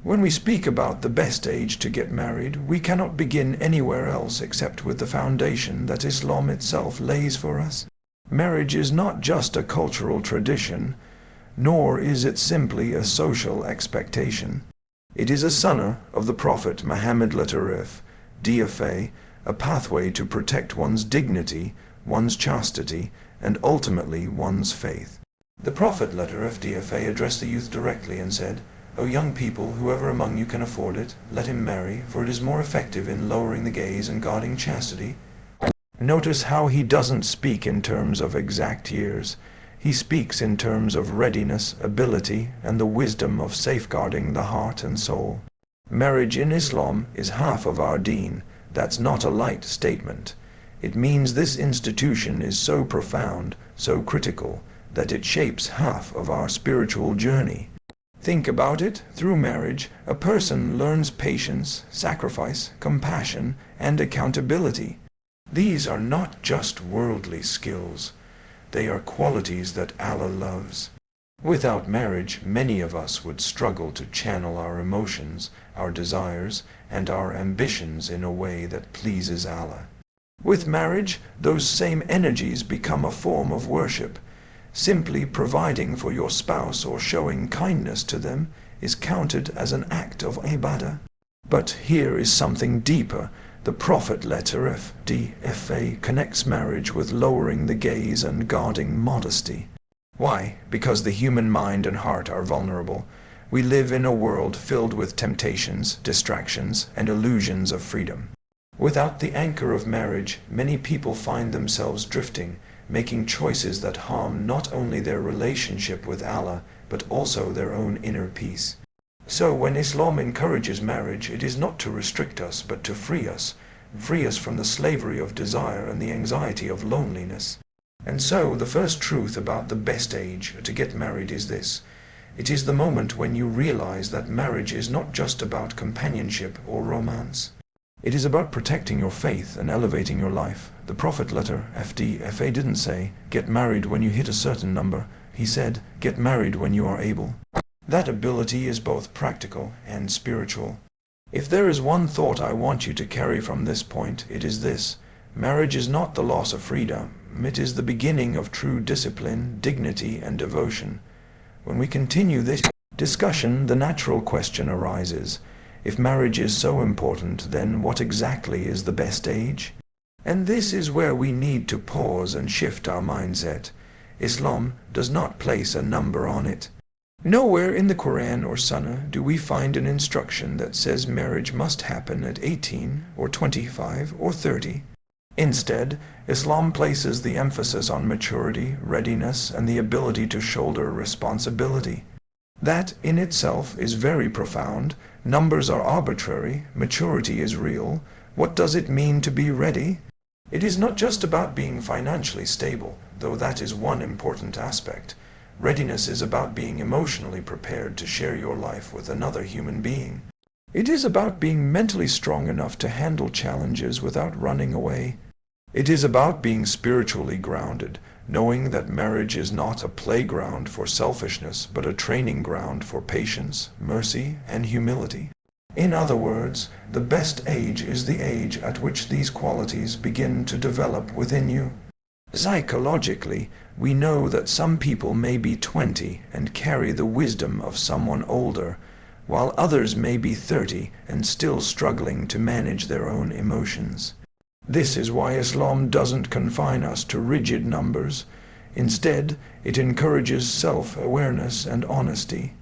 When we speak about the best age to get married, we cannot begin anywhere else except with the foundation that Islam itself lays for us. Marriage is not just a cultural tradition, nor is it simply a social expectation. It is a sunnah of the Prophet Muhammad DFA, a pathway to protect one's dignity, one's chastity, and ultimately one's faith. The Prophet DFA addressed the youth directly and said, "O young people, whoever among you can afford it, let him marry, for it is more effective in lowering the gaze and guarding chastity." Notice how he doesn't speak in terms of exact years. He speaks in terms of readiness, ability, and the wisdom of safeguarding the heart and soul. Marriage in Islam is half of our deen. That's not a light statement. It means this institution is so profound, so critical, that it shapes half of our spiritual journey. Think about it. Through marriage, a person learns patience, sacrifice, compassion, and accountability. These are not just worldly skills. They are qualities that Allah loves. Without marriage, many of us would struggle to channel our emotions, our desires, and our ambitions in a way that pleases Allah. With marriage, those same energies become a form of worship. Simply providing for your spouse or showing kindness to them is counted as an act of ibadah. But here is something deeper. The Prophet DFA connects marriage with lowering the gaze and guarding modesty. Why? Because the human mind and heart are vulnerable. We live in a world filled with temptations, distractions, and illusions of freedom. Without the anchor of marriage, many people find themselves drifting, making choices that harm not only their relationship with Allah, but also their own inner peace. So when Islam encourages marriage, it is not to restrict us, but to free us from the slavery of desire and the anxiety of loneliness. And so the first truth about the best age to get married is this: it is the moment when you realize that marriage is not just about companionship or romance. It is about protecting your faith and elevating your life. The Prophet DFA didn't say, "Get married when you hit a certain number." He said, "Get married when you are able." That ability is both practical and spiritual. If there is one thought I want you to carry from this point, it is this: marriage is not the loss of freedom. It is the beginning of true discipline, dignity, and devotion. When we continue this discussion, the natural question arises: if marriage is so important, then what exactly is the best age? And this is where we need to pause and shift our mindset. Islam does not place a number on it. Nowhere in the Quran or Sunnah do we find an instruction that says marriage must happen at 18 or 25 or 30. Instead, Islam places the emphasis on maturity, readiness, and the ability to shoulder responsibility. That in itself is very profound. Numbers are arbitrary, maturity is real. What does it mean to be ready? It is not just about being financially stable, though that is one important aspect. Readiness is about being emotionally prepared to share your life with another human being. It is about being mentally strong enough to handle challenges without running away. It is about being spiritually grounded, knowing that marriage is not a playground for selfishness, but a training ground for patience, mercy, and humility. In other words, the best age is the age at which these qualities begin to develop within you. Psychologically, we know that some people may be 20 and carry the wisdom of someone older, while others may be 30 and still struggling to manage their own emotions. This is why Islam doesn't confine us to rigid numbers. Instead, it encourages self-awareness and honesty.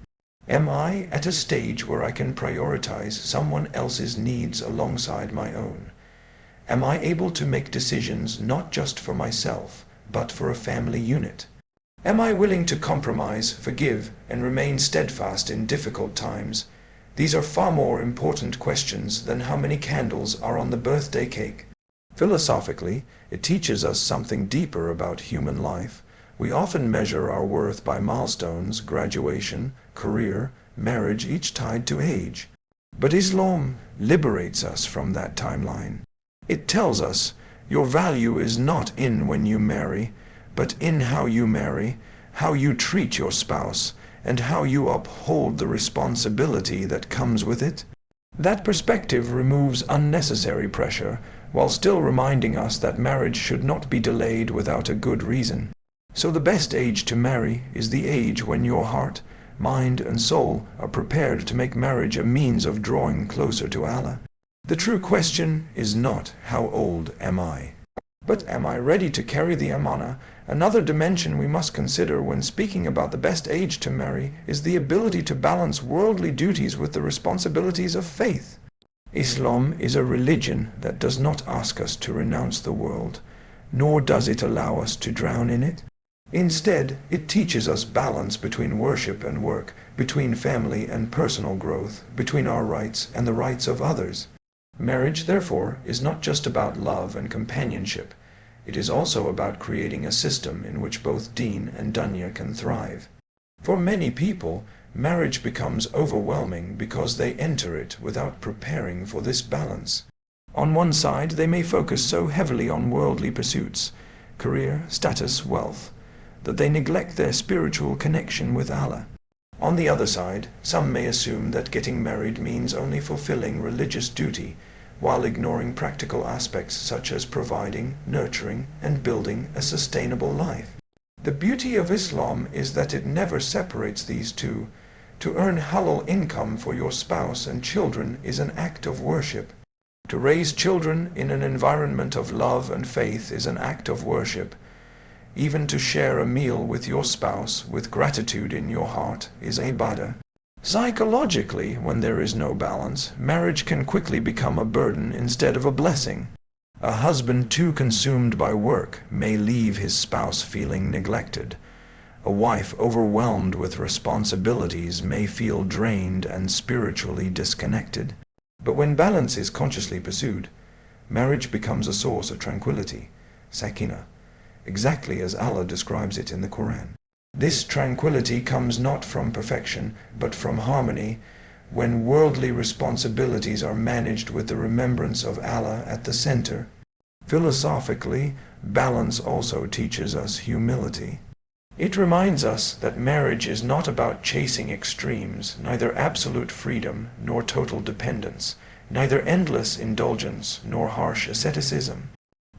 Am I at a stage where I can prioritize someone else's needs alongside my own? Am I able to make decisions not just for myself, but for a family unit? Am I willing to compromise, forgive, and remain steadfast in difficult times? These are far more important questions than how many candles are on the birthday cake. Philosophically, it teaches us something deeper about human life. We often measure our worth by milestones, graduation, career, marriage, each tied to age. But Islam liberates us from that timeline. It tells us your value is not in when you marry, but in how you marry, how you treat your spouse, and how you uphold the responsibility that comes with it. That perspective removes unnecessary pressure, while still reminding us that marriage should not be delayed without a good reason. So the best age to marry is the age when your heart, mind, and soul are prepared to make marriage a means of drawing closer to Allah. The true question is not, how old am I? But am I ready to carry the amana? Another dimension we must consider when speaking about the best age to marry is the ability to balance worldly duties with the responsibilities of faith. Islam is a religion that does not ask us to renounce the world, nor does it allow us to drown in it. Instead, it teaches us balance between worship and work, between family and personal growth, between our rights and the rights of others. Marriage, therefore, is not just about love and companionship. It is also about creating a system in which both deen and dunya can thrive. For many people, marriage becomes overwhelming because they enter it without preparing for this balance. On one side, they may focus so heavily on worldly pursuits, career, status, wealth, that they neglect their spiritual connection with Allah. On the other side, some may assume that getting married means only fulfilling religious duty, while ignoring practical aspects such as providing, nurturing, and building a sustainable life. The beauty of Islam is that it never separates these two. To earn halal income for your spouse and children is an act of worship. To raise children in an environment of love and faith is an act of worship. Even to share a meal with your spouse with gratitude in your heart is ibadah. Psychologically, when there is no balance, marriage can quickly become a burden instead of a blessing. A husband too consumed by work may leave his spouse feeling neglected. A wife overwhelmed with responsibilities may feel drained and spiritually disconnected. But when balance is consciously pursued, marriage becomes a source of tranquility, sakinah, exactly as Allah describes it in the Quran. This tranquility comes not from perfection, but from harmony, when worldly responsibilities are managed with the remembrance of Allah at the center. Philosophically, balance also teaches us humility. It reminds us that marriage is not about chasing extremes, neither absolute freedom nor total dependence, neither endless indulgence nor harsh asceticism.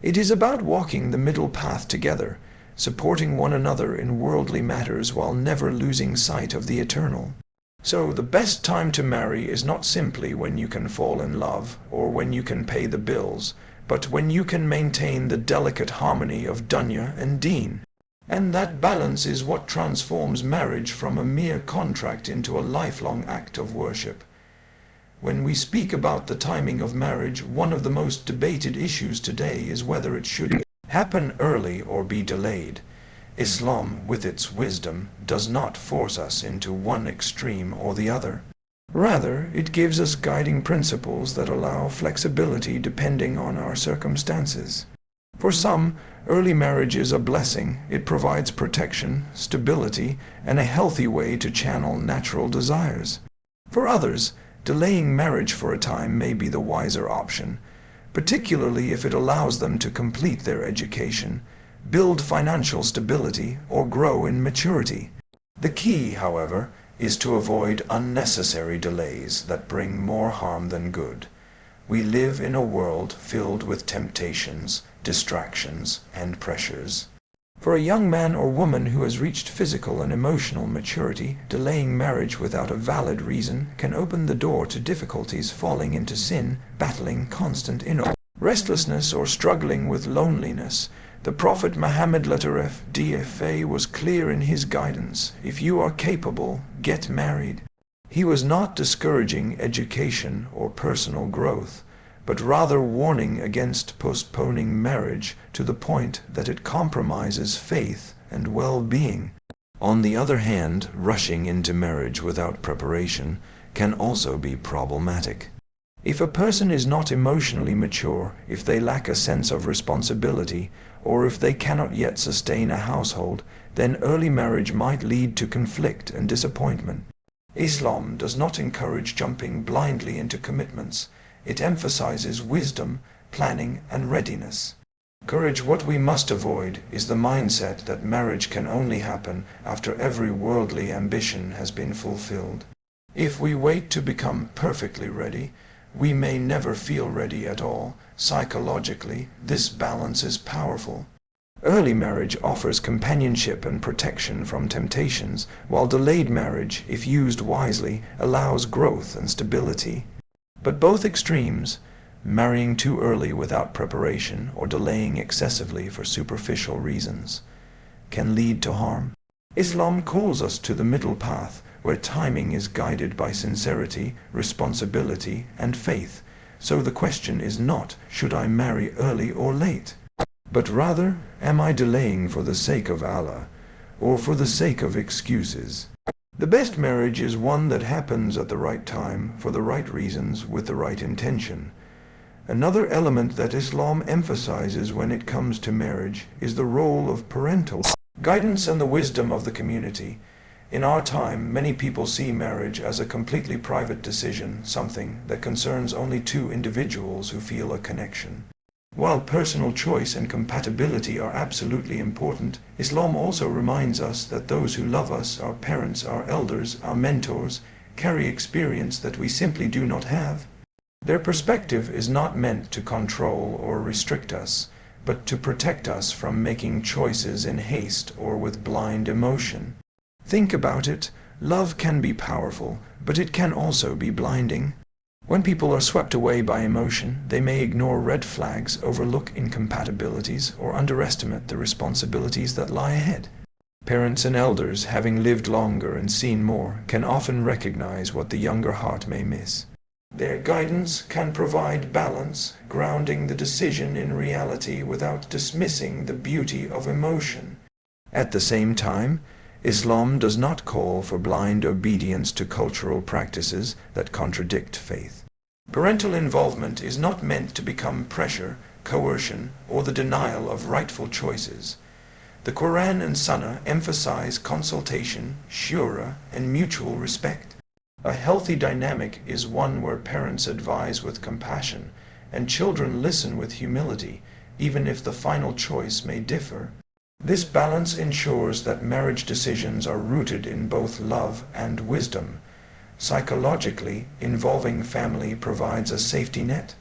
It is about walking the middle path together, supporting one another in worldly matters while never losing sight of the eternal. So the best time to marry is not simply when you can fall in love or when you can pay the bills, but when you can maintain the delicate harmony of dunya and deen. And that balance is what transforms marriage from a mere contract into a lifelong act of worship. When we speak about the timing of marriage, one of the most debated issues today is whether it should happen early or be delayed. Islam, with its wisdom, does not force us into one extreme or the other. Rather, it gives us guiding principles that allow flexibility depending on our circumstances. For some, early marriage is a blessing. It provides protection, stability, and a healthy way to channel natural desires. For others, delaying marriage for a time may be the wiser option, particularly if it allows them to complete their education, build financial stability, or grow in maturity. The key, however, is to avoid unnecessary delays that bring more harm than good. We live in a world filled with temptations, distractions, and pressures. For a young man or woman who has reached physical and emotional maturity, delaying marriage without a valid reason can open the door to difficulties, falling into sin, battling constant inner restlessness, or struggling with loneliness. The Prophet Muhammad DFA was clear in his guidance: if you are capable, get married. He was not discouraging education or personal growth, but rather warning against postponing marriage to the point that it compromises faith and well-being. On the other hand, rushing into marriage without preparation can also be problematic. If a person is not emotionally mature, if they lack a sense of responsibility, or if they cannot yet sustain a household, then early marriage might lead to conflict and disappointment. Islam does not encourage jumping blindly into commitments. It emphasizes wisdom, planning, and readiness. Courage, what we must avoid is the mindset that marriage can only happen after every worldly ambition has been fulfilled. If we wait to become perfectly ready, we may never feel ready at all. Psychologically, this balance is powerful. Early marriage offers companionship and protection from temptations, while delayed marriage, if used wisely, allows growth and stability. But both extremes, marrying too early without preparation or delaying excessively for superficial reasons, can lead to harm. Islam calls us to the middle path, where timing is guided by sincerity, responsibility, and faith. So the question is not, should I marry early or late? But rather, am I delaying for the sake of Allah, or for the sake of excuses? The best marriage is one that happens at the right time, for the right reasons, with the right intention. Another element that Islam emphasizes when it comes to marriage is the role of parental guidance and the wisdom of the community. In our time, many people see marriage as a completely private decision, something that concerns only two individuals who feel a connection. While personal choice and compatibility are absolutely important, Islam also reminds us that those who love us, our parents, our elders, our mentors, carry experience that we simply do not have. Their perspective is not meant to control or restrict us, but to protect us from making choices in haste or with blind emotion. Think about it. Love can be powerful, but it can also be blinding. When people are swept away by emotion, they may ignore red flags, overlook incompatibilities, or underestimate the responsibilities that lie ahead. Parents and elders, having lived longer and seen more, can often recognize what the younger heart may miss. Their guidance can provide balance, grounding the decision in reality without dismissing the beauty of emotion. At the same time, Islam does not call for blind obedience to cultural practices that contradict faith. Parental involvement is not meant to become pressure, coercion, or the denial of rightful choices. The Quran and Sunnah emphasize consultation, shura, and mutual respect. A healthy dynamic is one where parents advise with compassion and children listen with humility, even if the final choice may differ. This balance ensures that marriage decisions are rooted in both love and wisdom. Psychologically, involving family provides a safety net.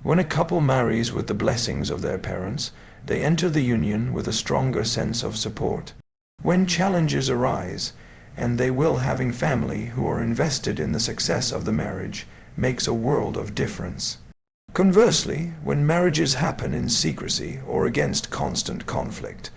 When a couple marries with the blessings of their parents, they enter the union with a stronger sense of support. When challenges arise, and they will, having family who are invested in the success of the marriage makes a world of difference. Conversely, when marriages happen in secrecy or against constant conflict,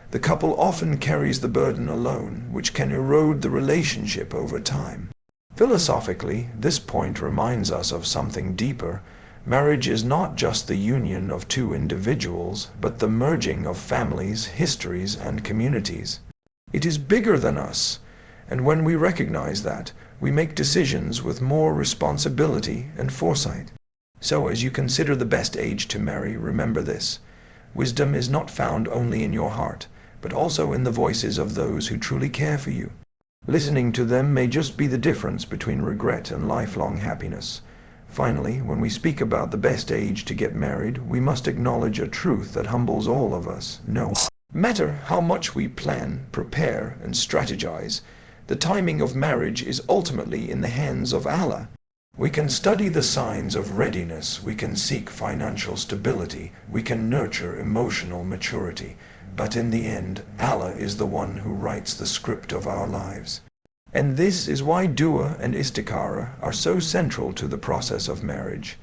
the couple often carries the burden alone, which can erode the relationship over time. Philosophically, this point reminds us of something deeper. Marriage is not just the union of two individuals, but the merging of families, histories, and communities. It is bigger than us, and when we recognize that, we make decisions with more responsibility and foresight. So as you consider the best age to marry, remember this: wisdom is not found only in your heart, but also in the voices of those who truly care for you. Listening to them may just be the difference between regret and lifelong happiness. Finally, when we speak about the best age to get married, we must acknowledge a truth that humbles all of us. No matter how much we plan, prepare, and strategize, the timing of marriage is ultimately in the hands of Allah. We can study the signs of readiness, we can seek financial stability, we can nurture emotional maturity, but in the end, Allah is the one who writes the script of our lives. And this is why dua and istikhara are so central to the process of marriage.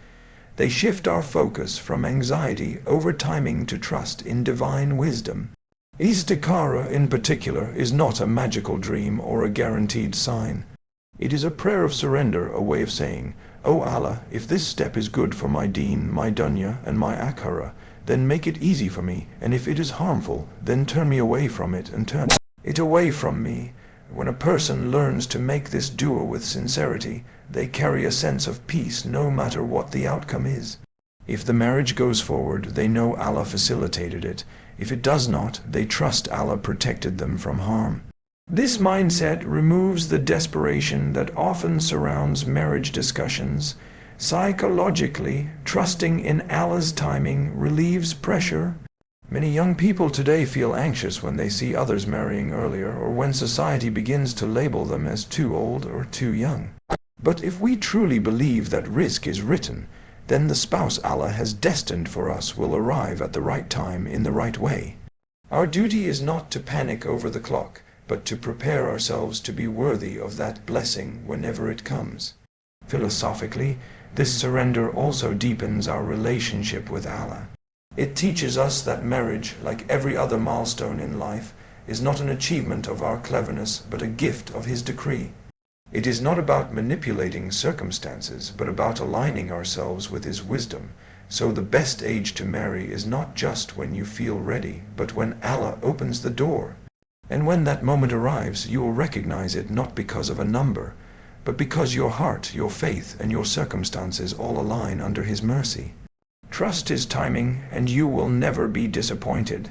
They shift our focus from anxiety over timing to trust in divine wisdom. Istikhara in particular is not a magical dream or a guaranteed sign. It is a prayer of surrender, a way of saying, "O Allah, if this step is good for my deen, my dunya, and my akhirah, then make it easy for me, and if it is harmful, then turn me away from it and turn it away from me." When a person learns to make this dua with sincerity, they carry a sense of peace no matter what the outcome is. If the marriage goes forward, they know Allah facilitated it. If it does not, they trust Allah protected them from harm. This mindset removes the desperation that often surrounds marriage discussions. Psychologically, trusting in Allah's timing relieves pressure. Many young people today feel anxious when they see others marrying earlier, or when society begins to label them as too old or too young. But if we truly believe that risk is written, then the spouse Allah has destined for us will arrive at the right time in the right way. Our duty is not to panic over the clock, but to prepare ourselves to be worthy of that blessing whenever it comes. Philosophically, this surrender also deepens our relationship with Allah. It teaches us that marriage, like every other milestone in life, is not an achievement of our cleverness, but a gift of His decree. It is not about manipulating circumstances, but about aligning ourselves with His wisdom. So the best age to marry is not just when you feel ready, but when Allah opens the door. And when that moment arrives, you will recognize it not because of a number, but because your heart, your faith, and your circumstances all align under His mercy. Trust His timing, and you will never be disappointed.